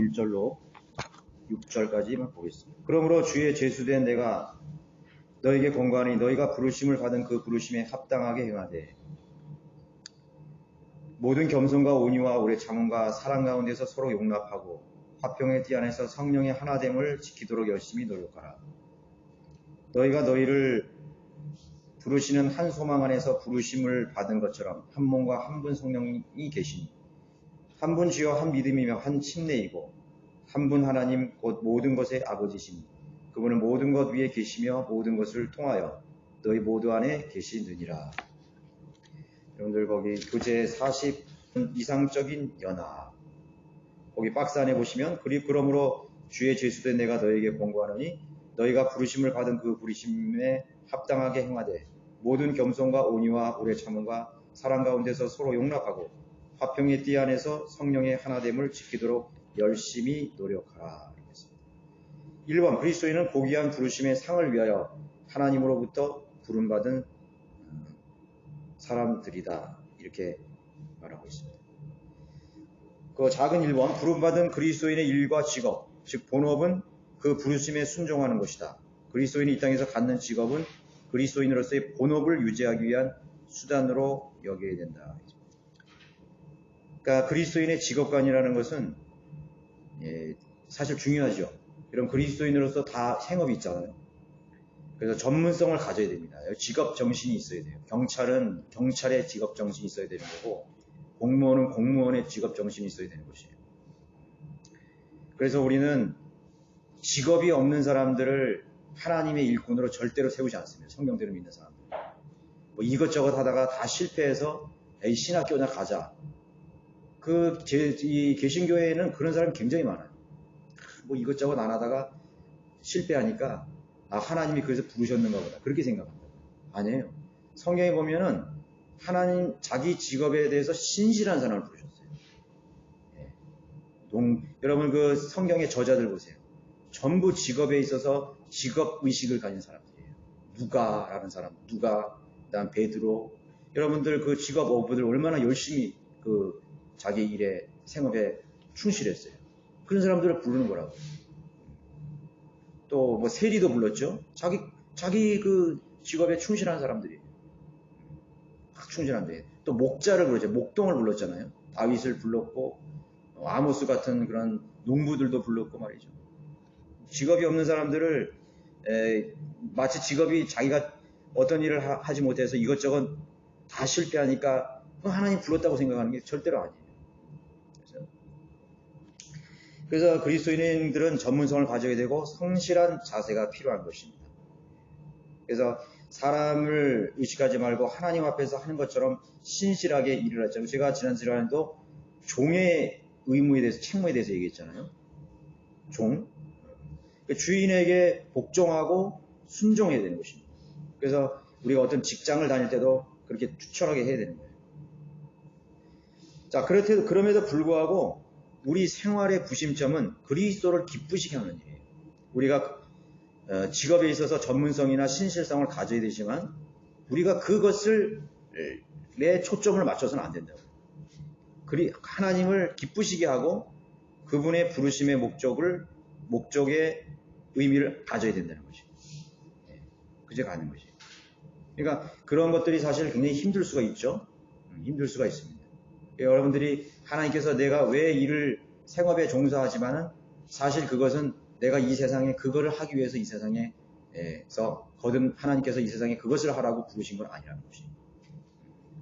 1절로 6절까지만 보겠습니다. 그러므로 주의 제수된 내가 너에게 권고하니 너희가 부르심을 받은 그 부르심에 합당하게 행하되 모든 겸손과 온유와 오래 참음과 사랑 가운데서 서로 용납하고 화평의 띠 안에서 성령의 하나됨을 지키도록 열심히 노력하라. 너희가 너희를 부르시는 한 소망 안에서 부르심을 받은 것처럼 한 몸과 한 분 성령이 계시니 한 분 주여 한 믿음이며 한 침례이고 한 분 하나님 곧 모든 것의 아버지시니 그분은 모든 것 위에 계시며 모든 것을 통하여 너희 모두 안에 계시느니라. 여러분들 거기 교재 40 이상적인 연합 거기 박스 안에 보시면 그러므로 주의 제수된 내가 너에게 권고하노니 너희가 부르심을 받은 그 부르심에 합당하게 행하되 모든 겸손과 온유와 오래 참음과 사랑 가운데서 서로 용납하고 화평의 띠 안에서 성령의 하나됨을 지키도록 열심히 노력하라. 1번 그리스도인은 고귀한 부르심의 상을 위하여 하나님으로부터 부름받은 사람들이다. 이렇게 말하고 있습니다. 그 작은 1번 부름받은 그리스도인의 일과 직업, 즉 본업은 그 부르심에 순종하는 것이다. 그리스도인이 이 땅에서 갖는 직업은 그리스도인으로서의 본업을 유지하기 위한 수단으로 여겨야 된다. 그러니까 그리스도인의 직업관이라는 것은 사실 중요하죠. 이런 그리스도인으로서 다 생업이 있잖아요. 그래서 전문성을 가져야 됩니다. 직업 정신이 있어야 돼요. 경찰은 경찰의 직업 정신이 있어야 되는 거고 공무원은 공무원의 직업 정신이 있어야 되는 것이에요. 그래서 우리는 직업이 없는 사람들을 하나님의 일꾼으로 절대로 세우지 않습니다. 성경대로 믿는 사람들. 뭐 이것저것 하다가 다 실패해서 에이 신학교나 가자. 이 개신교회에는 그런 사람이 굉장히 많아요. 뭐 이것저것 안 하다가 실패하니까 하나님이 그래서 부르셨는가 보다. 그렇게 생각합니다. 아니에요. 성경에 보면은 하나님 자기 직업에 대해서 신실한 사람을 부르셨어요. 여러분 그 성경의 저자들 보세요. 전부 직업에 있어서 직업의식을 가진 사람들이에요. 누가라는 사람, 그다음 베드로. 여러분들 그 직업 어부들 얼마나 열심히 그 자기 일에 생업에 충실했어요. 그런 사람들을 부르는 거라고. 또 뭐 세리도 불렀죠. 자기 그 직업에 충실한 사람들이에요. 충실한데 또 목자를 부르죠. 목동을 불렀잖아요. 다윗을 불렀고 아모스 같은 그런 농부들도 불렀고 말이죠. 직업이 없는 사람들을 마치 직업이 자기가 어떤 일을 하지 못해서 이것저것 다 실패하니까 하나님 불렀다고 생각하는 게 절대로 아니에요. 그래서 그리스도인들은 전문성을 가져야 되고 성실한 자세가 필요한 것입니다. 그래서 사람을 의식하지 말고 하나님 앞에서 하는 것처럼 신실하게 일을 하자고 제가 지난 시간에도 종의 의무에 대해서 책무에 대해서 얘기했잖아요. 종. 주인에게 복종하고 순종해야 되는 것입니다. 그래서 우리가 어떤 직장을 다닐 때도 그렇게 투철하게 해야 되는 거예요. 자, 그럼에도 불구하고 우리 생활의 구심점은 그리스도를 기쁘시게 하는 일이에요. 우리가 직업에 있어서 전문성이나 신실성을 가져야 되지만 우리가 그것을 내 초점을 맞춰서는 안 된다고. 하나님을 기쁘시게 하고 그분의 부르심의 목적의 의미를 가져야 된다는 것이에요. 그제 가는 것이에요. 그러니까 그런 것들이 사실 굉장히 힘들 수가 있죠. 힘들 수가 있습니다. 여러분들이 하나님께서 내가 왜 일을 생업에 종사하지만은 사실 그것은 내가 이 세상에 그거를 하기 위해서 이 세상에서 거듭 하나님께서 이 세상에 그것을 하라고 부르신 건 아니라는 것이에요.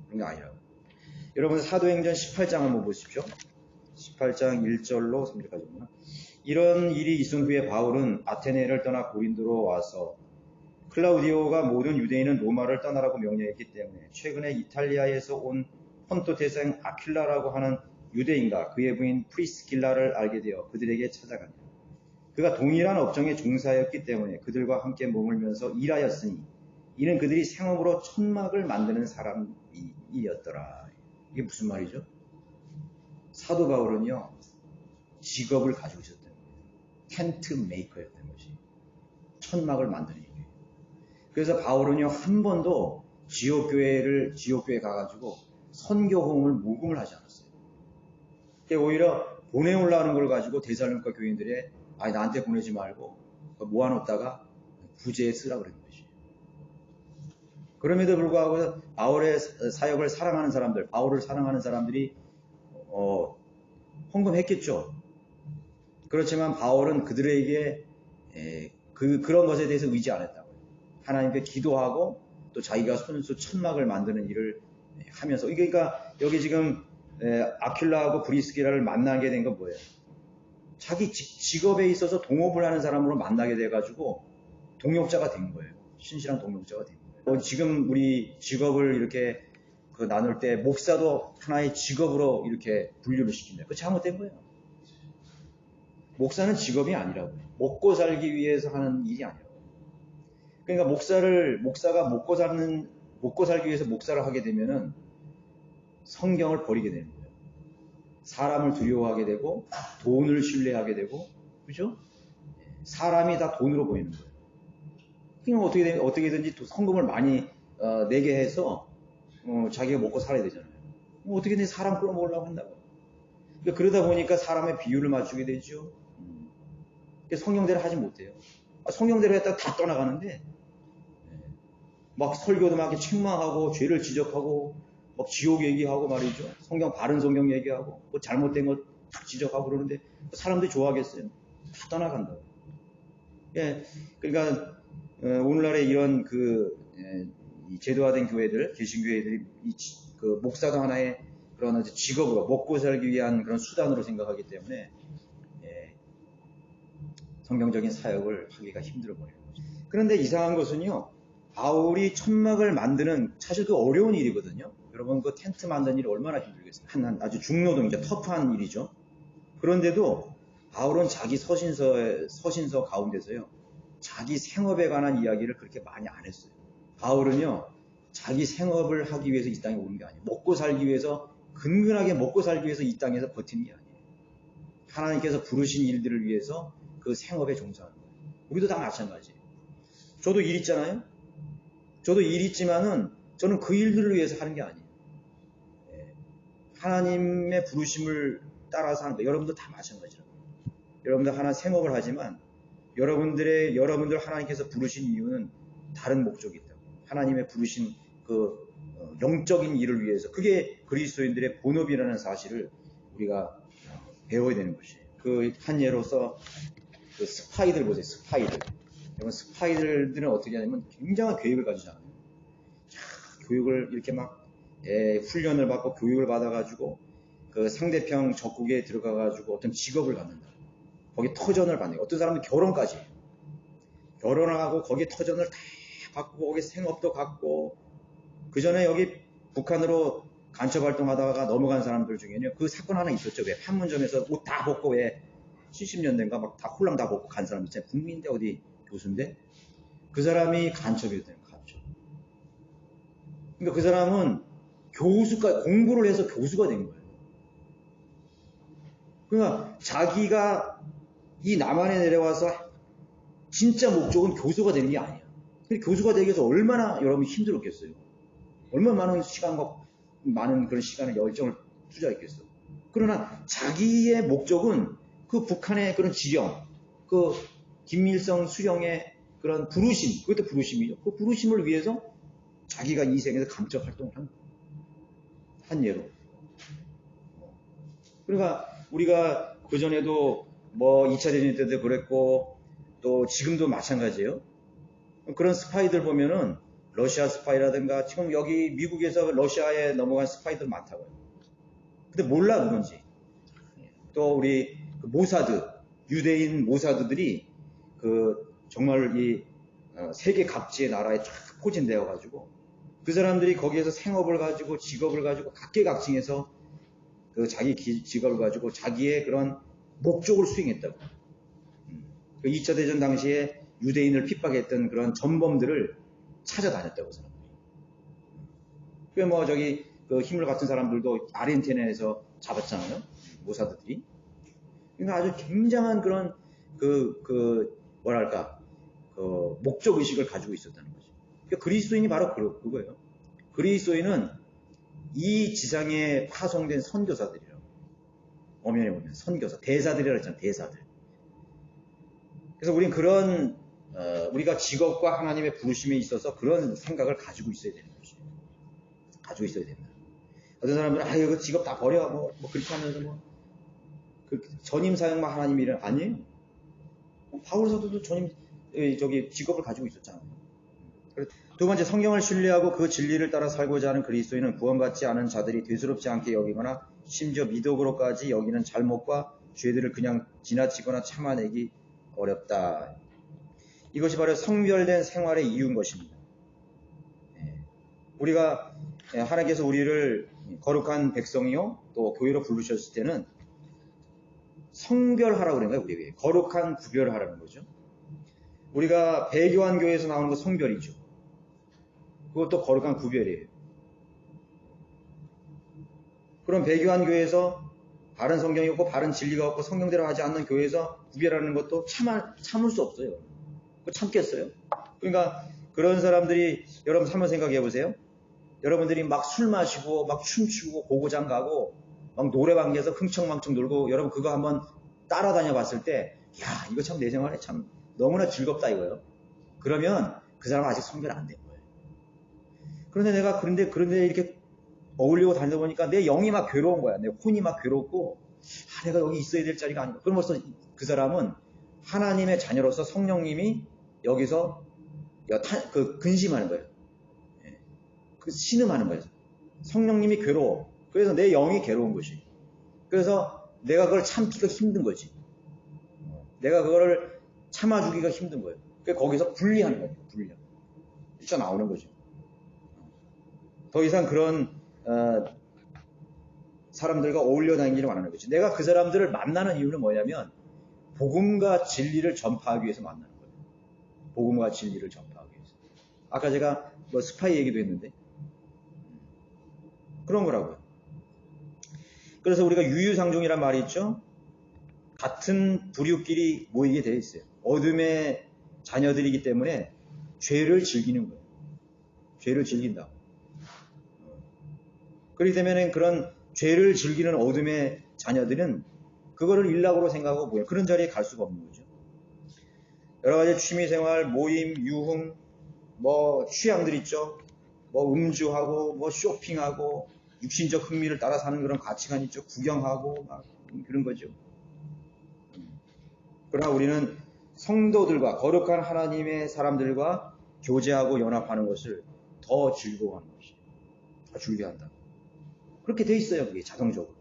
그런 게 아니라고. 여러분 사도행전 18장 한번 보십시오. 18장 1절로 3절까지입니다. 이런 일이 있은 후에 바울은 아테네를 떠나 고린도로 와서 클라우디오가 모든 유대인은 로마를 떠나라고 명령했기 때문에 최근에 이탈리아에서 온 폰토 대생 아킬라라고 하는 유대인과 그의 부인 프리스길라를 알게 되어 그들에게 찾아가니라. 그가 동일한 업종의 종사였기 때문에 그들과 함께 머물면서 일하였으니 이는 그들이 생업으로 천막을 만드는 사람이었더라. 이게 무슨 말이죠? 사도 바울은요 직업을 가지고 있었던 거예요. 텐트 메이커였던 것이. 천막을 만드는 일이에요. 그래서 바울은요 한 번도 지옥교회에 가가지고 선교호응을 모금을 하지 않았어요. 오히려 보내오려는 걸 가지고 데살로니가 교인들의 나한테 보내지 말고 모아놓다가 부재에 쓰라 그런 것이. 그럼에도 불구하고 바울의 사역을 사랑하는 사람들, 바울을 사랑하는 사람들이 헌금했겠죠. 그렇지만 바울은 그들에게 그런 것에 대해서 의지 안 했다고요. 하나님께 기도하고 또 자기가 손수 천막을 만드는 일을 하면서, 그러니까 여기 지금 아킬라하고 브리스기라를 만나게 된 건 뭐예요? 자기 직업에 있어서 동업을 하는 사람으로 만나게 돼가지고 동역자가 된 거예요. 신실한 동역자가 된 거예요. 지금 우리 직업을 이렇게 나눌 때 목사도 하나의 직업으로 이렇게 분류를 시킨다. 그거 잘못된 거예요. 목사는 직업이 아니라고요. 먹고 살기 위해서 하는 일이 아니라고요. 그러니까 목사가 먹고 살기 위해서 목사를 하게 되면은 성경을 버리게 되는 거예요. 사람을 두려워하게 되고 돈을 신뢰하게 되고, 그죠? 사람이 다 돈으로 보이는 거예요. 그러니까 어떻게든지 헌금을 많이 내게 해서 자기가 먹고 살아야 되잖아요. 어떻게든지 사람 끌어모으려고 한다고. 그러니까 그러다 보니까 사람의 비율을 맞추게 되죠. 성경대로 하지 못해요. 성경대로 했다가 다 떠나가는데 막 설교도 막 책망하고 죄를 지적하고 막 지옥 얘기하고 말이죠. 바른 성경 얘기하고 뭐 잘못된 거 딱 지적하고 그러는데 사람들이 좋아하겠어요? 다 떠나간다고. 그러니까 오늘날의 이런 이 제도화된 교회들, 개신교회들이 그 목사도 하나의 그런 직업으로 먹고 살기 위한 그런 수단으로 생각하기 때문에 성경적인 사역을 하기가 힘들어 버려요. 그런데 이상한 것은요, 바울이 천막을 만드는 사실 그 어려운 일이거든요. 여러분 그 텐트 만드는 일이 얼마나 힘들겠어요. 아주 중노동이죠. 터프한 일이죠. 그런데도 바울은 자기 서신서 가운데서요, 자기 생업에 관한 이야기를 그렇게 많이 안 했어요. 바울은요, 자기 생업을 하기 위해서 이 땅에 오는 게 아니에요. 근근하게 먹고 살기 위해서 이 땅에서 버티는 게 아니에요. 하나님께서 부르신 일들을 위해서 그 생업에 종사하는 거예요. 우리도 다 마찬가지예요. 저도 일 있잖아요. 저도 일 있지만은 저는 그 일들을 위해서 하는 게 아니에요. 하나님의 부르심을 따라서 하는 거예요. 여러분도 다 마찬가지라고요. 여러분들 하나 생업을 하지만 여러분들 하나님께서 부르신 이유는 다른 목적이 있다고. 하나님의 부르신 그 영적인 일을 위해서, 그게 그리스도인들의 본업이라는 사실을 우리가 배워야 되는 것이에요. 그 한 예로서 그 스파이들 보세요. 여러분 스파이들은 어떻게 하냐면 굉장한 계획을 가지잖아요. 교육을 이렇게 막 훈련을 받고 교육을 받아가지고 그 상대편 적국에 들어가가지고 어떤 직업을 갖는다. 거기 터전을 받는 거예요. 어떤 사람은 결혼까지 해요. 결혼을 하고 거기 터전을 다 받고 거기 생업도 갖고, 그 전에 여기 북한으로 간첩 활동하다가 넘어간 사람들 중에는 그 사건 하나 있었죠. 왜 판문점에서 옷 다 벗고 왜 70년대인가 막 다 홀랑 다 벗고 간 사람 있잖아요. 국민인데 어디 교수인데 그 사람이 간첩이었대요. 간첩. 그러니까 그 사람은 공부를 해서 교수가 된 거예요. 그러니까 자기가 이 남한에 내려와서 진짜 목적은 교수가 되는 게 아니야. 근데 교수가 되기 위해서 얼마나 여러분이 힘들었겠어요. 얼마나 많은 시간과 많은 그런 시간을 열정을 투자했겠어. 그러나 자기의 목적은 그 북한의 그런 지령, 그 김일성 수령의 그런 부르심, 그것도 부르심이죠. 그 부르심을 위해서 자기가 이 생에서 감적 활동을 한 예로. 그러니까 우리가 그전에도 뭐 2차 대전 때도 그랬고 또 지금도 마찬가지예요. 그런 스파이들 보면은 러시아 스파이라든가 지금 여기 미국에서 러시아에 넘어간 스파이들 많다고요. 근데 몰라 그런지. 또 우리 모사드, 유대인 모사드들이 정말 이 세계 각지의 나라에 쫙 포진되어 가지고 그 사람들이 거기에서 생업을 가지고 직업을 가지고 각계각층에서 그 자기 직업을 가지고 자기의 그런 목적을 수행했다고. 그 2차 대전 당시에 유대인을 핍박했던 그런 전범들을 찾아다녔다고 사람들이. 그 힘을 갖춘 사람들도 아르헨티나에서 잡았잖아요. 모사드들이. 그러니까 아주 굉장한 그런 목적 의식을 가지고 있었다는 거죠. 그러니까 그리스도인이 바로 그거예요. 그리스도인은 이 지상에 파송된 선교사들이라고. 엄연히 보면 선교사, 대사들이라고 했잖아요. 대사들. 그래서 우린 그런 우리가 직업과 하나님의 부르심에 있어서 그런 생각을 가지고 있어야 되는 거죠. 가지고 있어야 된다. 어떤 사람들은 이거 직업 다 버려 뭐 그렇게 하면서 그 전임 사역만 하나님이 일은 아니에요. 바울 사도도 직업을 가지고 있었잖아요. 두 번째, 성경을 신뢰하고 그 진리를 따라 살고자 하는 그리스도인은 구원받지 않은 자들이 대수롭지 않게 여기거나 심지어 미덕으로까지 여기는 잘못과 죄들을 그냥 지나치거나 참아내기 어렵다. 이것이 바로 성별된 생활의 이유인 것입니다. 우리가 하나님께서 우리를 거룩한 백성이요 또 교회로 부르셨을 때는 성별하라고 그런 거예요. 우리에게 거룩한 구별을 하라는 거죠. 우리가 배교한 교회에서 나오는 거 성별이죠. 그것도 거룩한 구별이에요. 그럼 배교한 교회에서 바른 성경이 없고 바른 진리가 없고 성경대로 하지 않는 교회에서 구별하는 것도 참을 수 없어요. 참겠어요? 그러니까 그런 사람들이 여러분 한번 생각해 보세요. 여러분들이 막 술 마시고 막 춤추고 고고장 가고 막 노래방에서 흥청망청 놀고 여러분 그거 한번 따라다녀 봤을 때 야 이거 참 내 생활에 참 너무나 즐겁다 이거예요. 그러면 그 사람은 아직 성별 안 된 거예요. 그런데 내가 그런데 이렇게 어울리고 다니다 보니까 내 영이 막 괴로운 거야. 내 혼이 막 괴롭고 내가 여기 있어야 될 자리가 아닌가. 그러면서 그 사람은 하나님의 자녀로서 성령님이 여기서 근심하는 거예요. 신음하는 거예요. 성령님이 괴로워. 그래서 내 영이 괴로운 것이. 그래서 내가 그걸 참기가 힘든 거지. 내가 그거를 참아주기가 힘든 거예요. 그래서 거기서 분리하는 거예요. 뛰쳐나오는 거죠. 더 이상 그런 사람들과 어울려 다니기를 원하는 거지. 내가 그 사람들을 만나는 이유는 뭐냐면 복음과 진리를 전파하기 위해서 만나는 거예요. 복음과 진리를 전파하기 위해서. 아까 제가 스파이 얘기도 했는데 그런 거라고요. 그래서 우리가 유유상종이란 말이 있죠. 같은 부류끼리 모이게 되어 있어요. 어둠의 자녀들이기 때문에 죄를 즐기는 거예요. 죄를 즐긴다고. 그렇기 때문에 그런 죄를 즐기는 어둠의 자녀들은 그거를 일락으로 생각하고 뭐예요? 그런 자리에 갈 수가 없는 거죠. 여러 가지 취미생활, 모임, 유흥, 취향들 있죠. 음주하고, 쇼핑하고, 육신적 흥미를 따라 사는 그런 가치관 있죠. 구경하고, 그런 거죠. 그러나 우리는 성도들과, 거룩한 하나님의 사람들과 교제하고 연합하는 것을 더 즐거워하는 것이에요. 더 즐겨한다. 그렇게 돼 있어요. 그게 자동적으로.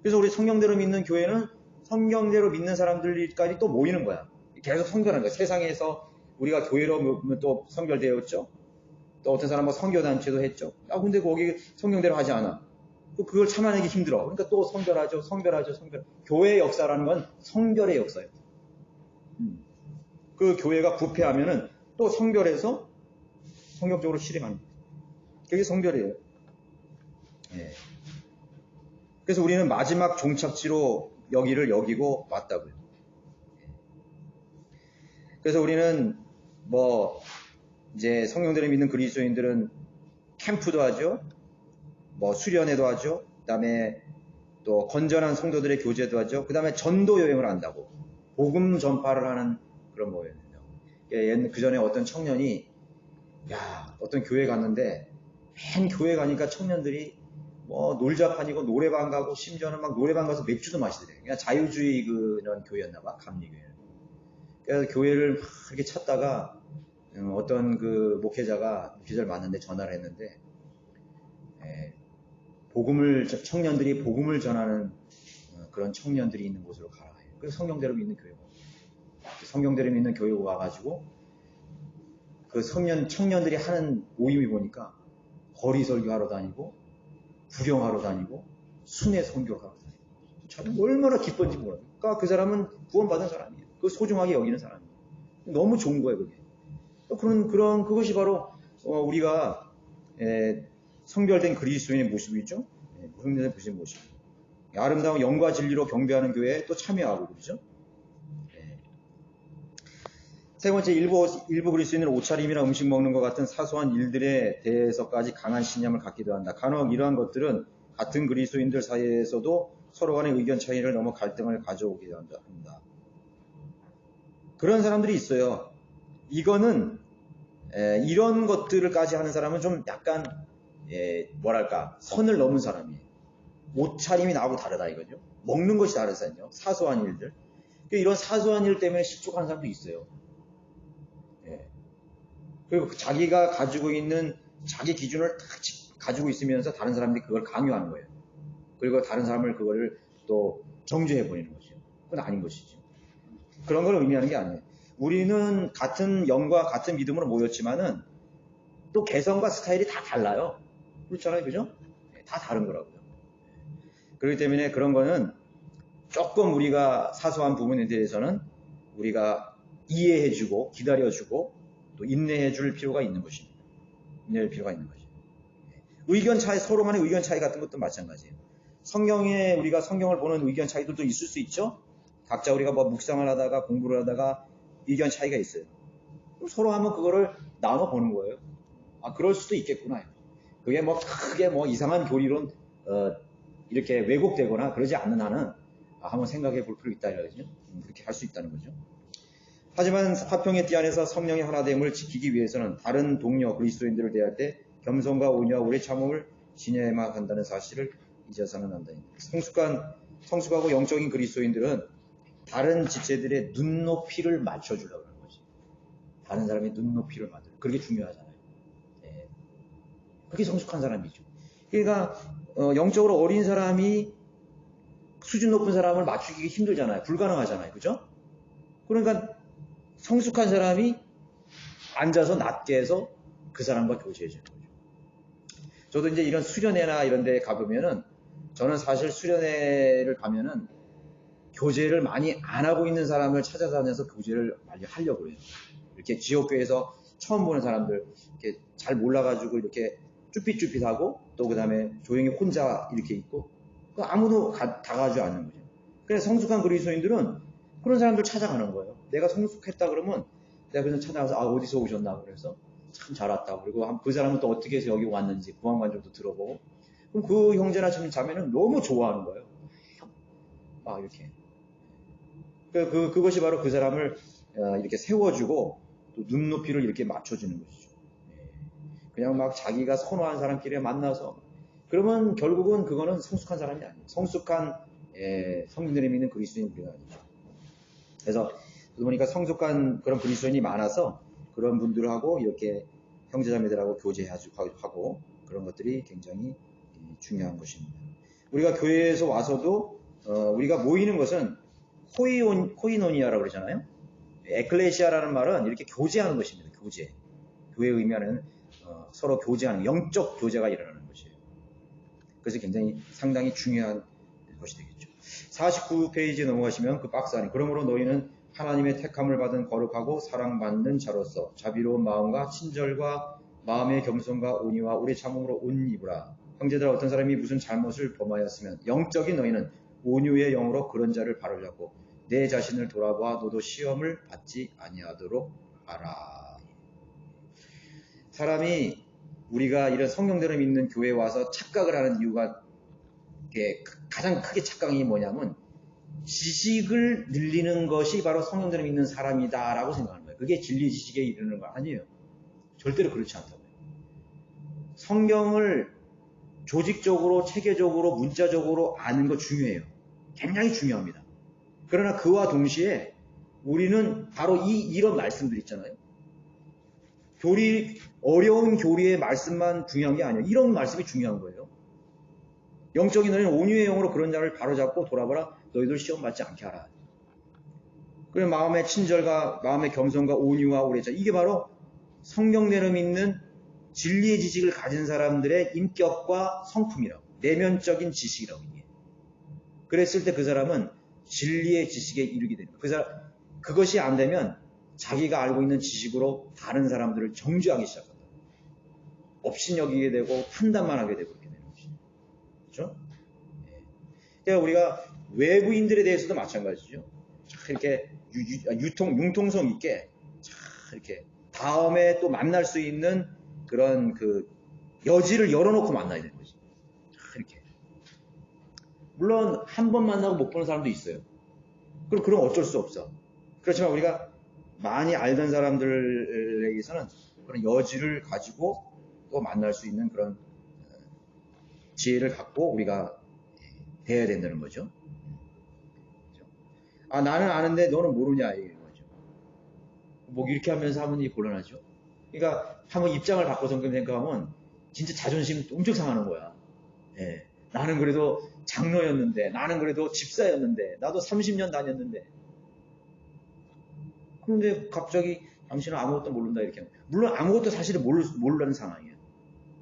그래서 우리 성경대로 믿는 교회는 성경대로 믿는 사람들까지 또 모이는 거야. 계속 성별하는 거야. 세상에서 우리가 교회로 또 성별되었죠. 또 어떤 사람은 선교단체도 했죠. 근데 거기 성경대로 하지 않아. 그걸 참아내기 힘들어. 그러니까 또 성별하죠. 교회의 역사라는 건 성별의 역사예요. 그 교회가 부패하면은 또 성별해서 성격적으로 실행하는 거예요. 그게 성별이에요. 예. 그래서 우리는 마지막 종착지로 여기고 왔다고요. 그래서 우리는 이제 성령들을 믿는 그리스도인들은 캠프도 하죠. 수련회도 하죠. 그 다음에 또 건전한 성도들의 교제도 하죠. 그 다음에 전도 여행을 한다고. 복음 전파를 하는 그런 모임이에요. 그 전에 어떤 청년이 어떤 교회 갔는데 맨 교회 가니까 청년들이 놀자판이고 노래방 가고 심지어는 막 노래방 가서 맥주도 마시더래요. 그냥 자유주의 그런 교회였나봐. 감리교회. 그래서 교회를 막 이렇게 찾다가 어떤 그 목회자를 만났는데 전화를 했는데 청년들이 복음을 전하는 그런 청년들이 있는 곳으로 가라 해요. 그래서 성경대로 믿는 교회가 와가지고 그 청년들이 하는 모임이 보니까 거리 설교하러 다니고 구경하러 다니고 순회 선교를 하러 다니고 참 얼마나 기쁜지 몰라요. 그러니까 그 사람은 구원받은 사람이에요. 그 소중하게 여기는 사람이에요. 너무 좋은 거예요, 그게. 그것이 바로 우리가 성별된 그리스도인의 모습이죠. 성별된 그리스도인의 모습. 아름다운 영과 진리로 경배하는 교회에 또 참여하고 그러죠. 세 번째, 일부 그리스도인은 옷차림이나 음식 먹는 것 같은 사소한 일들에 대해서까지 강한 신념을 갖기도 한다. 간혹 이러한 것들은 같은 그리스도인들 사이에서도 서로 간의 의견 차이를 넘어 갈등을 가져오게 한다. 그런 사람들이 있어요. 이거는 이런 것들을까지 하는 사람은 좀 약간 뭐랄까 선을 넘은 사람이에요. 옷차림이 나하고 다르다 이거죠. 먹는 것이 다르잖아요. 사소한 일들. 이런 사소한 일 때문에 실족하는 사람도 있어요. 그리고 자기가 가지고 있는 자기 기준을 다 가지고 있으면서 다른 사람들이 그걸 강요하는 거예요. 그리고 다른 사람을 그거를 또 정죄해 버리는 거죠. 그건 아닌 것이죠. 그런 걸 의미하는 게 아니에요. 우리는 같은 영과 같은 믿음으로 모였지만은 또 개성과 스타일이 다 달라요. 그렇잖아요. 그죠? 다 다른 거라고요. 그렇기 때문에 그런 거는 조금 우리가 사소한 부분에 대해서는 우리가 이해해주고 기다려주고 또 인내해줄 필요가 있는 것입니다. 인내할 필요가 있는 것이죠. 의견 차이, 서로 간의 의견 차이 같은 것도 마찬가지예요. 성경에 우리가 성경을 보는 의견 차이들도 있을 수 있죠. 각자 우리가 뭐 묵상을 하다가 공부를 하다가 의견 차이가 있어요. 서로 한번 그거를 나눠 보는 거예요. 아, 그럴 수도 있겠구나. 그게 뭐 크게 뭐 이상한 교리론 이렇게 왜곡되거나 그러지 않는 한은 한번 생각해 볼 필요 있다 이거죠. 그렇게 할 수 있다는 거죠. 하지만 화평의 띠 안에서 성령의 하나됨을 지키기 위해서는 다른 동료 그리스도인들을 대할 때 겸손과 온유와 오래 참음을 지녀야만 한다는 사실을 잊어서는 안 된다. 성숙하고 영적인 그리스도인들은 다른 지체들의 눈높이를 맞춰주려고 하는 거지. 다른 사람의 눈높이를 맞춰. 그게 중요하잖아요. 그게 성숙한 사람이죠. 그러니까 영적으로 어린 사람이 수준 높은 사람을 맞추기 힘들잖아요. 불가능하잖아요. 그죠? 그러니까 성숙한 사람이 앉아서 낮게 해서 그 사람과 교제해 주는 거죠. 저도 이제 이런 수련회나 이런 데 가보면은 저는 사실 수련회를 가면은 교제를 많이 안 하고 있는 사람을 찾아다녀서 교제를 많이 하려고 해요. 이렇게 지역교회에서 처음 보는 사람들, 이렇게 잘 몰라가지고 이렇게 쭈삣쭈삣하고 또 그 다음에 조용히 혼자 이렇게 있고 아무도 다가가지 않는 거죠. 그래서 성숙한 그리스도인들은 그런 사람들 찾아가는 거예요. 내가 성숙했다 그러면 내가 그냥 찾아가서 어디서 오셨나 그래서 참 잘 왔다. 그리고 그 사람은 또 어떻게 해서 여기 왔는지 구황관절도 들어보고 그럼 그 형제나 자매는 너무 좋아하는 거예요. 이렇게. 그것이 바로 그 사람을 이렇게 세워주고 또 눈높이를 이렇게 맞춰주는 것이죠. 그냥 막 자기가 선호한 사람끼리 만나서 그러면 결국은 그거는 성숙한 사람이 아니에요. 성숙한 성인들이 믿는 그리스도인이 아니죠. 그래서 보니까 성숙한 그런 그리스도인이 많아서 그런 분들하고 이렇게 형제자매들하고 교제하고 그런 것들이 굉장히 중요한 것입니다. 우리가 교회에서 와서도 우리가 모이는 것은 코이노니아라고 그러잖아요. 에클레시아라는 말은 이렇게 교제하는 것입니다. 교제. 교회의 의미하는 서로 교제하는 영적 교제가 일어나는 것이에요. 그래서 굉장히 상당히 중요한 것이 되겠죠. 49페이지에 넘어가시면 그 박스 안에 그러므로 너희는 하나님의 택함을 받은 거룩하고 사랑받는 자로서 자비로운 마음과 친절과 마음의 겸손과 온유와 오래 참음으로 옷 입으라. 형제들 어떤 사람이 무슨 잘못을 범하였으면 영적인 너희는 온유의 영으로 그런 자를 바로잡고 내 자신을 돌아보아 너도 시험을 받지 아니하도록 하라. 사람이 우리가 이런 성경대로 믿는 교회에 와서 착각을 하는 이유가 가장 크게 착각이 뭐냐면 지식을 늘리는 것이 바로 성경대로 믿는 사람이다라고 생각하는 거예요. 그게 진리 지식에 이르는 거 아니에요. 절대로 그렇지 않다고요. 성경을 조직적으로 체계적으로 문자적으로 아는 거 중요해요. 굉장히 중요합니다. 그러나 그와 동시에 우리는 바로 이런 말씀들 있잖아요. 어려운 교리의 말씀만 중요한 게 아니에요. 이런 말씀이 중요한 거예요. 영적인 너희는 온유의 영으로 그런 자를 바로잡고 돌아보라. 너희들 시험 받지 않게 하라. 그리고 마음의 친절과 마음의 겸손과 온유와 오래자 이게 바로 성경대로 믿는 진리의 지식을 가진 사람들의 인격과 성품이라고 내면적인 지식이라고 이게. 그랬을 때 그 사람은 진리의 지식에 이르게 되는 거예요. 그것이 안 되면 자기가 알고 있는 지식으로 다른 사람들을 정죄하기 시작한다. 업신여기게 되고 판단만 하게 되고 그렇게 되는 것이죠. 그렇죠? 그러니까 우리가 외부인들에 대해서도 마찬가지죠. 이렇게 융통성 있게 이렇게 다음에 또 만날 수 있는 그런 그 여지를 열어놓고 만나야 되는 거지. 이렇게 물론 한 번 만나고 못 보는 사람도 있어요. 그럼 어쩔 수 없어. 그렇지만 우리가 많이 알던 사람들에게서는 그런 여지를 가지고 또 만날 수 있는 그런 지혜를 갖고 우리가 돼야 된다는 거죠. 아, 나는 아는데 너는 모르냐, 이런 거죠. 뭐 이렇게 하면서 하면 곤란하죠. 그러니까 한번 입장을 바꿔서 생각하면 진짜 자존심 엄청 상하는 거야. 예. 나는 그래도 장로였는데, 나는 그래도 집사였는데, 나도 30년 다녔는데. 그런데 갑자기 당신은 아무것도 모른다 이렇게 하면. 물론 아무것도 사실은 모르는 상황이에요.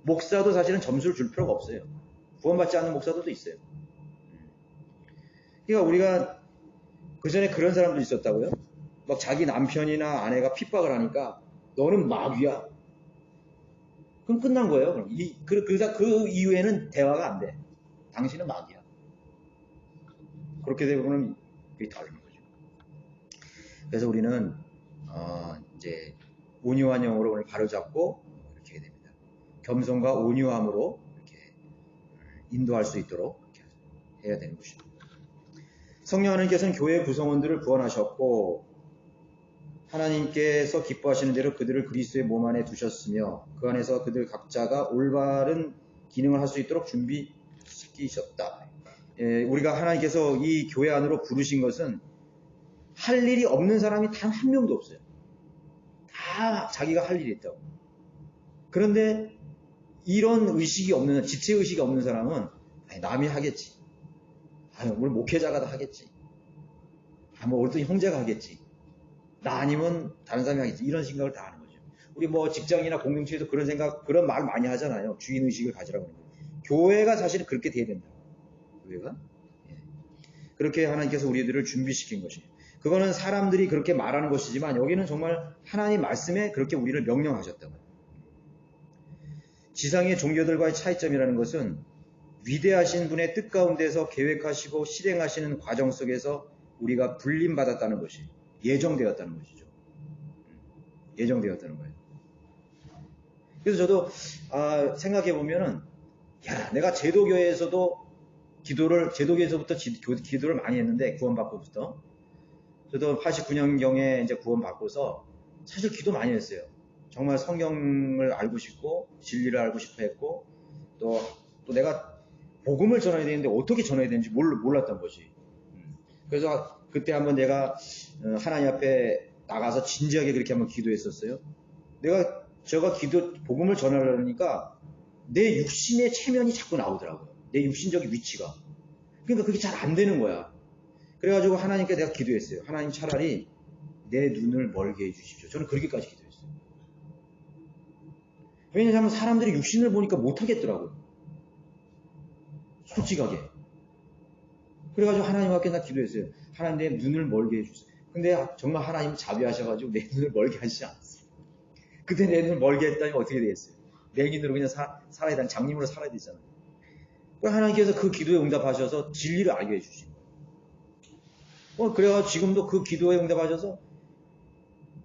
목사도 사실은 점수를 줄 필요가 없어요. 구원받지 않는 목사들도 있어요. 그러니까 우리가 그 전에 그런 사람도 있었다고요. 막 자기 남편이나 아내가 핍박을 하니까 너는 마귀야. 그럼 끝난 거예요. 그럼 그 이후에는 대화가 안 돼. 당신은 마귀야. 그렇게 되면 그게 다른 거죠. 그래서 우리는 이제 온유한 영으로 오늘 바로잡고 이렇게 해야 됩니다. 겸손과 온유함으로 이렇게 인도할 수 있도록 이렇게 해야 되는 것입니다. 성령 하나님께서는 교회 구성원들을 구원하셨고 하나님께서 기뻐하시는 대로 그들을 그리스도의 몸 안에 두셨으며 그 안에서 그들 각자가 올바른 기능을 할 수 있도록 준비시키셨다. 우리가 하나님께서 이 교회 안으로 부르신 것은 할 일이 없는 사람이 단 한 명도 없어요. 다 자기가 할 일이 있다고. 그런데 이런 의식이 없는, 지체의식이 없는 사람은 남이 하겠지. 우리 목회자가 다 하겠지. 뭐 어떤 형제가 하겠지. 나 아니면 다른 사람이 하겠지. 이런 생각을 다 하는 거죠. 우리 뭐 직장이나 공동체에도 그런 생각, 그런 말 많이 하잖아요. 주인의식을 가지라고 하는 거예요. 교회가 사실은 그렇게 돼야 된다. 교회가. 그렇게 하나님께서 우리들을 준비시킨 것이에요. 그거는 사람들이 그렇게 말하는 것이지만 여기는 정말 하나님 말씀에 그렇게 우리를 명령하셨다고요. 지상의 종교들과의 차이점이라는 것은 위대하신 분의 뜻 가운데서 계획하시고 실행하시는 과정 속에서 우리가 불림받았다는 것이 예정되었다는 것이죠. 예정되었다는 거예요. 그래서 저도 생각해 보면은 내가 제도교회에서도 제도교회에서부터 기도를 많이 했는데 구원받고부터 저도 89년경에 이제 구원받고서 사실 기도 많이 했어요. 정말 성경을 알고 싶고 진리를 알고 싶어 했고 또 내가 복음을 전해야 되는데 어떻게 전해야 되는지 몰랐던 것이. 그래서 그때 한번 내가 하나님 앞에 나가서 진지하게 그렇게 한번 기도했었어요. 제가 복음을 전하려니까 내 육신의 체면이 자꾸 나오더라고요. 내 육신적인 위치가. 그러니까 그게 잘 안 되는 거야. 그래가지고 하나님께 내가 기도했어요. 하나님 차라리 내 눈을 멀게 해주십시오. 저는 그렇게까지 기도했어요. 왜냐하면 사람들이 육신을 보니까 못하겠더라고요. 솔직하게. 그래가지고 하나님 앞에 나 기도했어요. 하나님 내 눈을 멀게 해주세요. 근데 정말 하나님 자비하셔가지고 내 눈을 멀게 하시지 않았어요. 그때 내 눈을 멀게 했다니 어떻게 되겠어요? 맹인으로 그냥 살아야 되는 장님으로 살아야 되잖아요. 하나님께서 그 기도에 응답하셔서 진리를 알게 해주신 거예요. 그래가지고 지금도 그 기도에 응답하셔서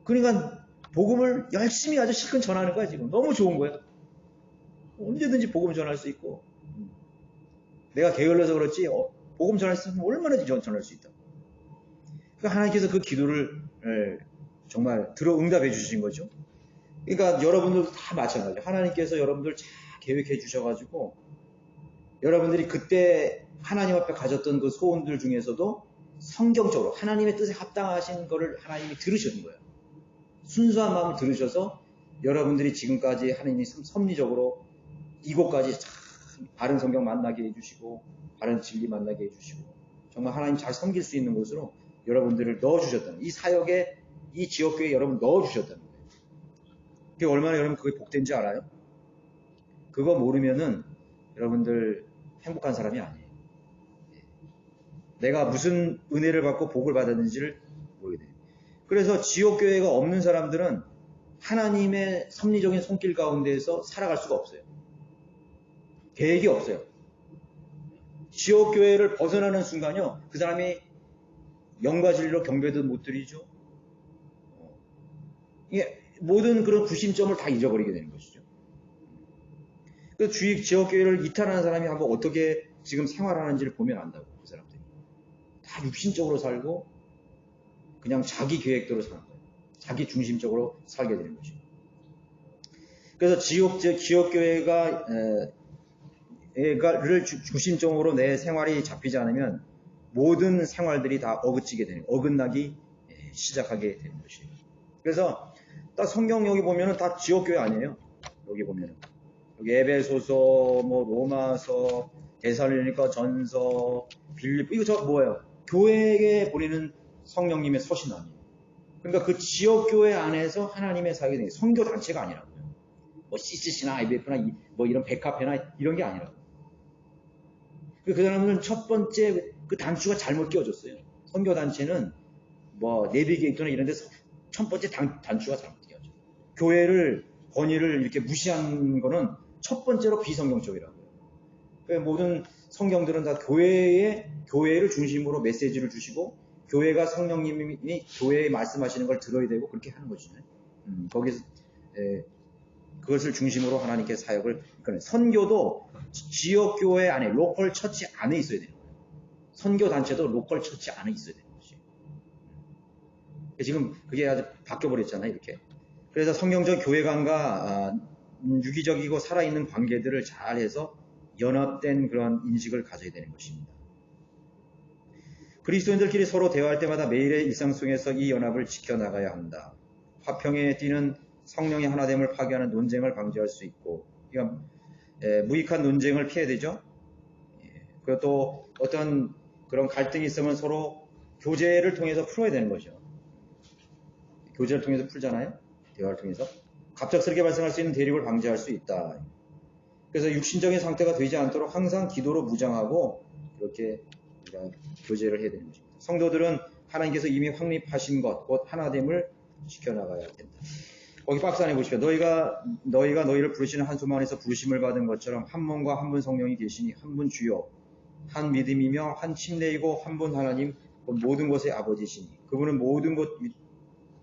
그러니까 복음을 열심히 아주 실컷 전하는 거야 지금. 너무 좋은 거예요. 언제든지 복음 전할 수 있고 내가 게을러서 그렇지 복음 전할 수 있으면 얼마나 전할 수 있다. 그러니까 하나님께서 그 기도를 정말 들어 응답해 주신 거죠. 그러니까 여러분들도 다 마찬가지예요. 하나님께서 여러분들 잘 계획해 주셔가지고 여러분들이 그때 하나님 앞에 가졌던 그 소원들 중에서도 성경적으로 하나님의 뜻에 합당하신 거를 하나님이 들으시는 거예요. 순수한 마음을 들으셔서 여러분들이 지금까지 하나님이 섭리적으로 이곳까지 참 바른 성경 만나게 해주시고 바른 진리 만나게 해주시고 정말 하나님 잘 섬길 수 있는 곳으로 여러분들을 넣어주셨다는 이 사역에 이 지역교회에 여러분 넣어주셨다는 거예요. 그게 얼마나 여러분 그게 복된지 알아요? 그거 모르면은 여러분들 행복한 사람이 아니에요. 내가 무슨 은혜를 받고 복을 받았는지를 모르게 돼요. 그래서 지옥교회가 없는 사람들은 하나님의 섭리적인 손길 가운데에서 살아갈 수가 없어요. 계획이 없어요. 지옥교회를 벗어나는 순간요, 그 사람이 영과 진리로 경배도 못 드리죠. 이게 모든 그런 구심점을 다 잊어버리게 되는 것이죠. 그 지옥교회를 이탈하는 사람이 한번 어떻게 지금 생활하는지를 보면 안다고. 그 사람들이 다 육신적으로 살고 그냥 자기 계획대로 사는 거예요. 자기 중심적으로 살게 되는 거죠. 그래서 지역교회가 를 중심적으로 내 생활이 잡히지 않으면 모든 생활들이 다 어긋나기 시작하게 되는 것이에요. 그래서 딱 성경 여기 보면은 다 지역교회 아니에요. 여기 보면은 여기 에베소서, 뭐 로마서, 데살로니가 전서, 빌립보 이거 저 뭐예요? 교회에 보내는 성령님의 서신 아니에요. 그러니까 그 지역교회 안에서 하나님의 사역이 되는 선교 단체가 아니라고요. 뭐 CCC나 IBF나 뭐 이런 백화패나 이런 게 아니라고. 그 사람들은 첫 번째 그 단추가 잘못 끼워졌어요. 선교 단체는 뭐 내비게이터나 이런 데서 첫 번째 단추가 잘못 끼워졌어요. 교회를 권위를 이렇게 무시한 거는 첫 번째로 비성경적이라고요. 그러니까 모든 성경들은 다 교회를 중심으로 메시지를 주시고 교회가 성령님이 교회에 말씀하시는 걸 들어야 되고 그렇게 하는 거잖아요. 거기서 그것을 중심으로 하나님께 사역을 선교도 지역교회 안에 로컬 처치 안에 있어야 되는 거예요. 선교 단체도 로컬 처치 안에 있어야 되는 것이에요. 지금 그게 아주 바뀌어버렸잖아요. 이렇게. 그래서 성경적 교회관과 유기적이고 살아있는 관계들을 잘해서 연합된 그런 인식을 가져야 되는 것입니다. 그리스도인들끼리 서로 대화할 때마다 매일의 일상 속에서 이 연합을 지켜나가야 한다. 화평에 뛰는 성령의 하나됨을 파괴하는 논쟁을 방지할 수 있고, 그러니까 무익한 논쟁을 피해야 되죠. 그것도 어떤 그런 갈등이 있으면 서로 교제를 통해서 풀어야 되는 거죠. 교제를 통해서 풀잖아요. 대화를 통해서. 갑작스럽게 발생할 수 있는 대립을 방지할 수 있다. 그래서 육신적인 상태가 되지 않도록 항상 기도로 무장하고 그렇게 우리가 교제를 해야 되는 것입니다. 성도들은 하나님께서 이미 확립하신 것, 곧 하나됨을 지켜나가야 된다. 거기 박스 안에 보시죠. 너희가 너희를 부르시는 한 소망 안에서 부르심을 받은 것처럼 한 몸과 한 분 성령이 계시니 한 분 주여, 한 믿음이며 한 침례이고 한 분 하나님, 곧 모든 것의 아버지시니 그분은 모든 것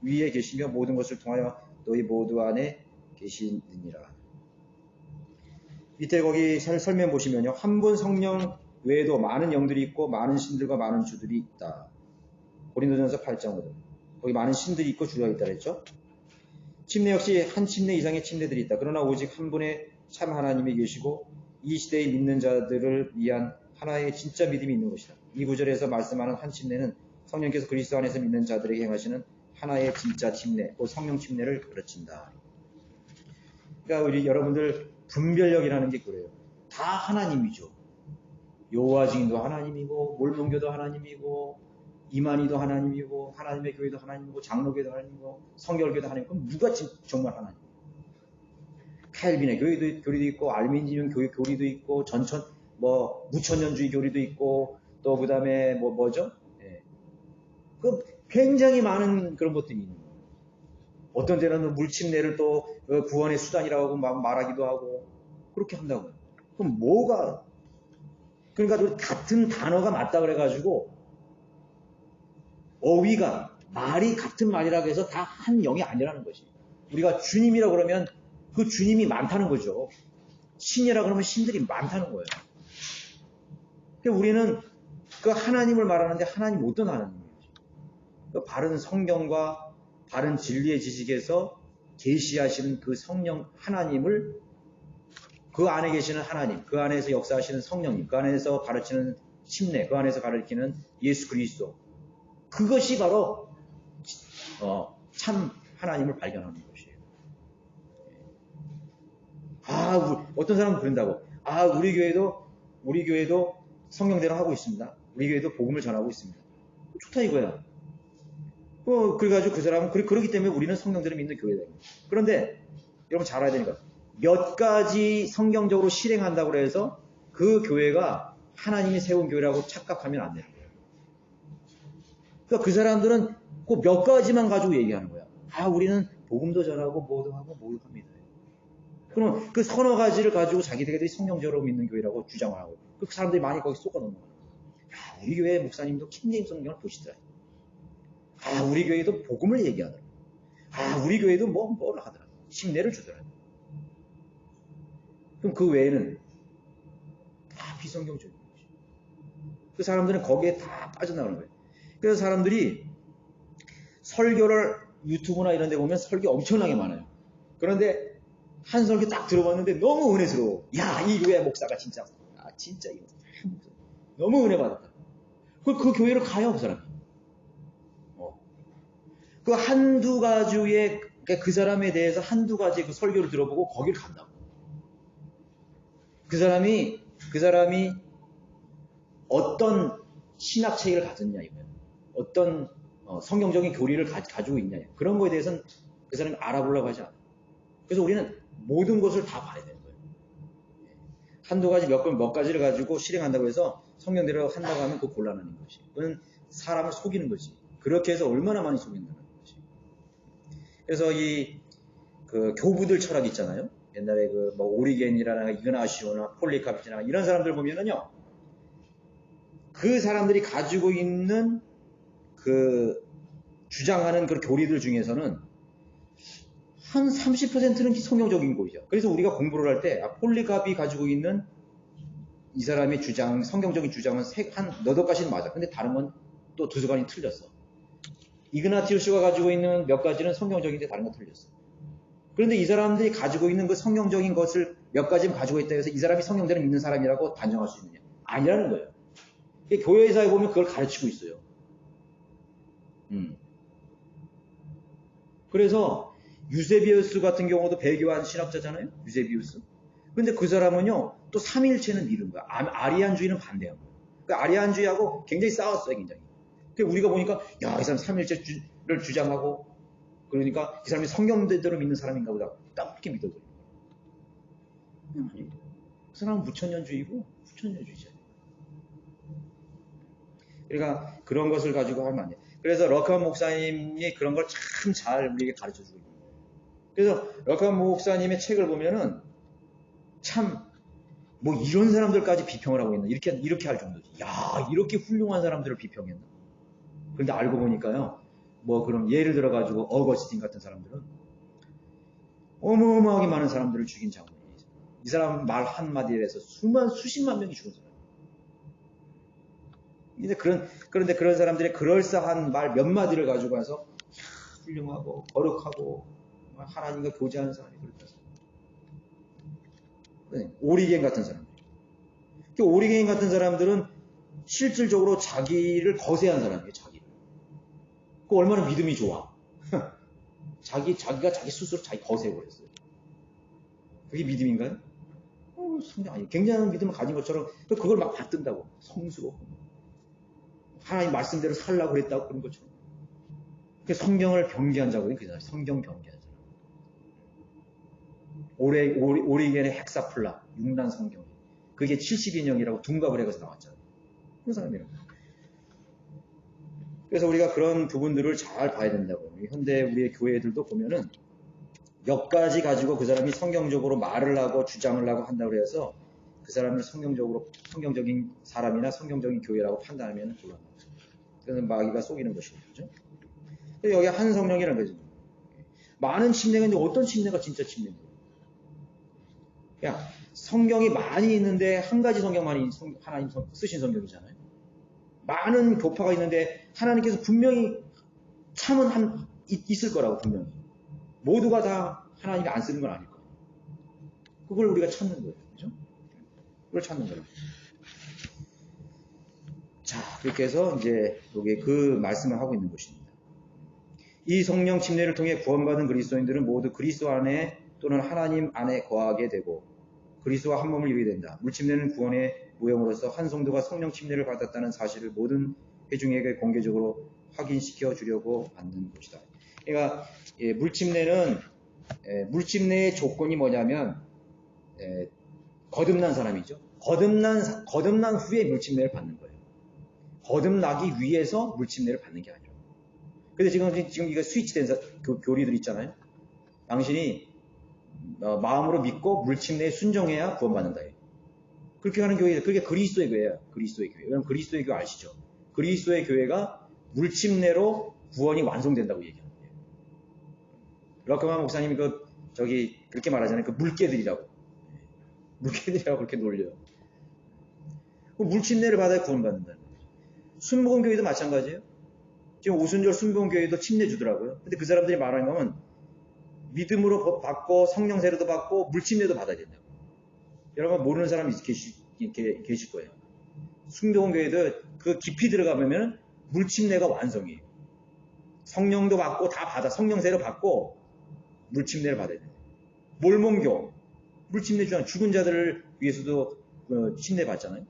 위에 계시며 모든 것을 통하여 너희 모두 안에 계시느니라. 밑에 거기 설명 보시면요. 한 분 성령 외에도 많은 영들이 있고 많은 신들과 많은 주들이 있다. 고린도전서 8장으로. 거기 많은 신들이 있고 주가 있다 그랬죠. 침례 역시 한 침례 이상의 침례들이 있다. 그러나 오직 한 분의 참 하나님이 계시고 이 시대에 믿는 자들을 위한 하나의 진짜 믿음이 있는 것이다. 이 구절에서 말씀하는 한 침례는 성령께서 그리스도 안에서 믿는 자들에게 행하시는 하나의 진짜 침례, 곧 성령 침례를 가르친다. 그러니까 우리 여러분들 분별력이라는 게 그래요. 다 하나님이죠. 여호와 증인도 하나님이고 몰몬교도 하나님이고 이만희도 하나님이고 하나님의 교회도 하나님이고 장로교도 하나님이고 성결교도 하나님이고 그럼 누가 정말 하나님이에요? 칼빈의 교리도 있고 알민지움 교리도 있고 전천 무천년주의 교리도 있고 또 그다음에 뭐죠? 예. 그 굉장히 많은 그런 것들이 있는 거예요. 어떤 데는 물침례를 또 구원의 수단이라고 하고 말하기도 하고 그렇게 한다고요. 그럼 뭐가 그러니까 같은 단어가 맞다 그래가지고 어휘가 말이 같은 말이라고 해서 다 한 영이 아니라는 것이. 우리가 주님이라고 그러면 그 주님이 많다는 거죠. 신이라고 그러면 신들이 많다는 거예요. 그러니까 우리는 그 하나님을 말하는데 하나님 어떤 하나님이에요? 그 바른 성경과 바른 진리의 지식에서 계시하시는 그 성령 하나님을 그 안에 계시는 하나님, 그 안에서 역사하시는 성령님, 그 안에서 가르치는 침례, 그 안에서 가르치는 예수 그리스도. 그것이 바로 참 하나님을 발견하는 것이에요. 어떤 사람은 그런다고. 우리 교회도 성령대로 하고 있습니다. 우리 교회도 복음을 전하고 있습니다. 좋다 이거야. 그래가지고 그 사람은 그렇기 때문에 우리는 성령대로 믿는 교회다. 그런데 여러분 잘 알아야 되니까 몇 가지 성경적으로 실행한다고 해서 그 교회가 하나님이 세운 교회라고 착각하면 안 되는 거예요. 그러니까 그 사람들은 꼭 몇 가지만 가지고 얘기하는 거야. 우리는 복음도 전하고 뭐도 하고 뭐도 합니다. 그럼 그 서너 가지를 가지고 자기들이 성령적으로 믿는 교회라고 주장을 하고 그 사람들이 많이 거기 쏟아 넘어가는 거야. 우리 교회 목사님도 킹제임스 성경을 보시더라. 우리 교회도 복음을 얘기하더라. 우리 교회도 뭐를 하더라. 침례를 주더라. 그럼 그 외에는 다 비성경적인 거죠. 그 사람들은 거기에 다 빠져나가는 거예요. 그래서 사람들이 설교를 유튜브나 이런 데 보면 설교 엄청나게 많아요. 그런데 한 설교 딱 들어봤는데 너무 은혜스러워. 야, 이 교회 목사가 진짜, 진짜 이거 너무 은혜 받았다. 그 교회를 가요, 그 사람이. 그 한두 가지의, 그 사람에 대해서 한두 가지 그 설교를 들어보고 거길 간다고. 그 사람이 어떤 신학체계를 가졌냐, 이거예요. 어떤 성경적인 교리를 가지고 있냐. 그런 거에 대해서는 그 사람이 알아보려고 하지 않아요. 그래서 우리는 모든 것을 다 봐야 되는 거예요. 한두 가지 몇 가지를 가지고 실행한다고 해서 성경대로 한다고 하면 그 곤란한 것이. 그건 사람을 속이는 거지. 그렇게 해서 얼마나 많이 속인다는 것이. 그래서 그 교부들 철학 있잖아요. 옛날에 뭐 오리겐이라나 이그나시오나 폴리카피나 이런 사람들 보면은요. 그 사람들이 가지고 있는 그 주장하는 그 교리들 중에서는 한 30%는 성경적인 거죠. 그래서 우리가 공부를 할 때 폴리카피 가지고 있는 이 사람의 주장, 성경적인 주장은 한 너덟 가지는 맞아. 근데 다른 건 또 두서간이 틀렸어. 이그나티우스가 가지고 있는 몇 가지는 성경적인데 다른 건 틀렸어. 그런데 이 사람들이 가지고 있는 그 성경적인 것을 몇 가지는 가지고 있다 해서 이 사람이 성경대로 믿는 사람이라고 단정할 수 있느냐? 아니라는 거예요. 교회사에 보면 그걸 가르치고 있어요. 그래서 유세비우스 같은 경우도 배교한 신학자잖아요. 유세비우스. 근데 그 사람은요, 또 삼위일체는 믿은 거야. 아리안주의는 반대한 거야. 그 아리안주의하고 굉장히 싸웠어요, 굉장히. 그래서 우리가 보니까, 야, 이 사람 삼위일체를 주장하고, 그러니까 이 사람이 성경대로 믿는 사람인가 보다. 딱 그렇게 믿어버리는 거야. 아니, 그 사람은 무천년주의고, 후천년주의잖아요. 그러니까 그런 것을 가지고 하면 안 돼. 그래서 럭하임 목사님이 그런 걸 참 잘 우리에게 가르쳐 주고 있는 거예요. 그래서 럭하임 목사님의 책을 보면은 참, 뭐 이런 사람들까지 비평을 하고 있나. 이렇게 할 정도지. 야, 이렇게 훌륭한 사람들을 비평했나. 그런데 알고 보니까요, 뭐 그럼 예를 들어가지고 어거스틴 같은 사람들은 어마어마하게 많은 사람들을 죽인 장면이 있어요. 이 사람 말 한마디에 대해서 수십만 명이 죽은 사람. 그런데 그런 사람들의 그럴싸한 말 몇 마디를 가지고 와서 훌륭하고 거룩하고 하나님과 교제하는 사람이 그렇다. 오리겐 같은 사람들. 오리겐 같은 사람들은 실질적으로 자기를 거세한 사람이에요. 자기를. 그 얼마나 믿음이 좋아. 자기가 자기 스스로 자기 거세해버렸어요. 그게 믿음인가요? 성경 아니에요. 굉장한 믿음을 가진 것처럼 그걸 막 받든다고. 성수고. 하나님 말씀대로 살라고 그랬다고 그런 것처럼. 성경을 변개한 자고요. 그 사람 성경 변개한 사람. 오리겐의 헥사플라 6란 성경. 그게 70인형이라고 둔갑을 해서 나왔잖아요. 그런 사람이에요. 그래서 우리가 그런 부분들을 잘 봐야 된다고. 현대 우리의 교회들도 보면은 몇 가지 가지고 그 사람이 성경적으로 말을 하고 주장을 하고 한다고 해서 그 사람을 성경적인 사람이나 성경적인 교회라고 판단하면 곤란합니다. 그래서 마귀가 속이는 것이죠. 여기 한 성령이라는 거죠. 많은 침례가 있는데 어떤 침례가 진짜 침례인가요? 야, 성경이 많이 있는데 한 가지 성경만이 하나님 쓰신 성경이잖아요. 많은 교파가 있는데 하나님께서 분명히 참은 있을 거라고 분명히. 모두가 다 하나님이 안 쓰는 건 아닐 거예요. 그걸 우리가 찾는 거예요. 그죠? 그걸 찾는 거예요. 자, 그렇게 해서 이제 여기 그 말씀을 하고 있는 것입니다. 이 성령 침례를 통해 구원받은 그리스도인들은 모두 그리스도 안에 또는 하나님 안에 거하게 되고 그리스도와 한 몸을 이루게 된다. 물침례는 구원의 모형으로서 한 성도가 성령 침례를 받았다는 사실을 모든 회중에게 공개적으로 확인시켜 주려고 받는 것이다. 그러니까 물침례의 조건이 뭐냐면 거듭난 사람이죠. 거듭난 후에 물침례를 받는 거예요. 거듭나기 위해서 물침례를 받는 게 아니라. 근데 지금 이거 스위치된 교리들 있잖아요. 당신이 마음으로 믿고 물침례에 순종해야 구원받는다. 그렇게 하는 교회들, 그게 그리스도의 교회예요. 그리스도의 교회. 여러분 그리스도의 교회 아시죠? 그리스도의 교회가 물침례로 구원이 완성된다고 얘기하는 거예요. 럭커만 목사님이 그렇게 말하잖아요. 그 물개들이라고. 물개들이라고 그렇게 놀려요. 물침례를 받아야 구원받는다. 순복음교회도 마찬가지예요. 지금 오순절 순복음교회도 침례 주더라고요. 근데 그 사람들이 말하는 건 믿음으로 받고 성령 세례도 받고 물침례도 받아야 된다고. 여러분 모르는 사람이 계실 거예요. 순복음교회도 그 깊이 들어가면 물침례가 완성이에요. 성령도 받고 다 받아. 성령 세례 받고 물침례를 받아야 돼요. 몰몬교 물침례 주한 죽은 자들을 위해서도 침례 받잖아요.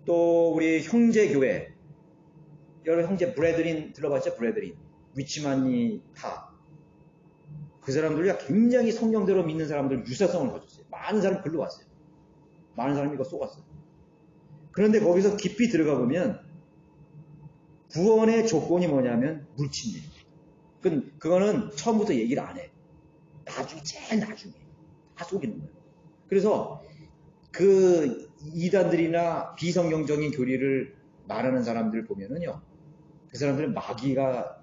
또 우리 형제교회 여러분 형제 브레드린 들어봤죠? 브레드린 위치만니 타 그 사람들이 굉장히 성령대로 믿는 사람들 유사성을 가졌어요. 많은 사람이 글로 왔어요. 많은 사람이 이거 쏘갔어요. 그런데 거기서 깊이 들어가 보면 구원의 조건이 뭐냐면 물침례. 그거는 처음부터 얘기를 안 해. 나중에 제일 나중에 다 속이는 거예요. 그래서 그 이단들이나 비성경적인 교리를 말하는 사람들 보면은요, 그 사람들은 마귀가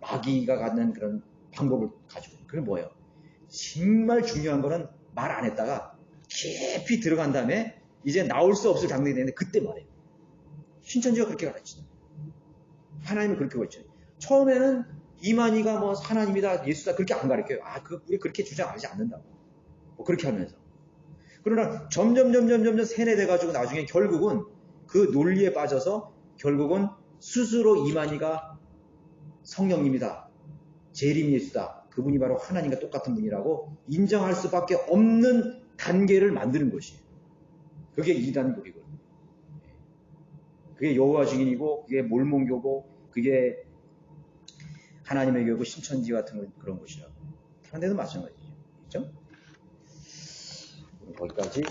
갖는 그런 방법을 가지고 있어요. 그게 뭐예요? 정말 중요한 거는 말 안 했다가 깊이 들어간 다음에 이제 나올 수 없을 장면이 되는데 그때 말해요. 신천지가 그렇게 가르치죠. 하나님이 그렇게 가르쳐요. 처음에는 이만희가 뭐 하나님이다, 예수다 그렇게 안 가르쳐요. 우리 그렇게 주장하지 않는다고. 뭐 그렇게 하면서. 그러나 점점 세뇌돼가지고 나중에 결국은 그 논리에 빠져서 결국은 스스로 이만희가 성령님이다. 재림 예수다. 그분이 바로 하나님과 똑같은 분이라고 인정할 수밖에 없는 단계를 만드는 것이에요. 그게 이단교리거든요. 그게 여호와 증인이고 그게 몰몬교고 그게 하나님의 교회고 신천지 같은 그런 곳이라고. 다른 데도 마찬가지죠. 그렇죠? 거기까지.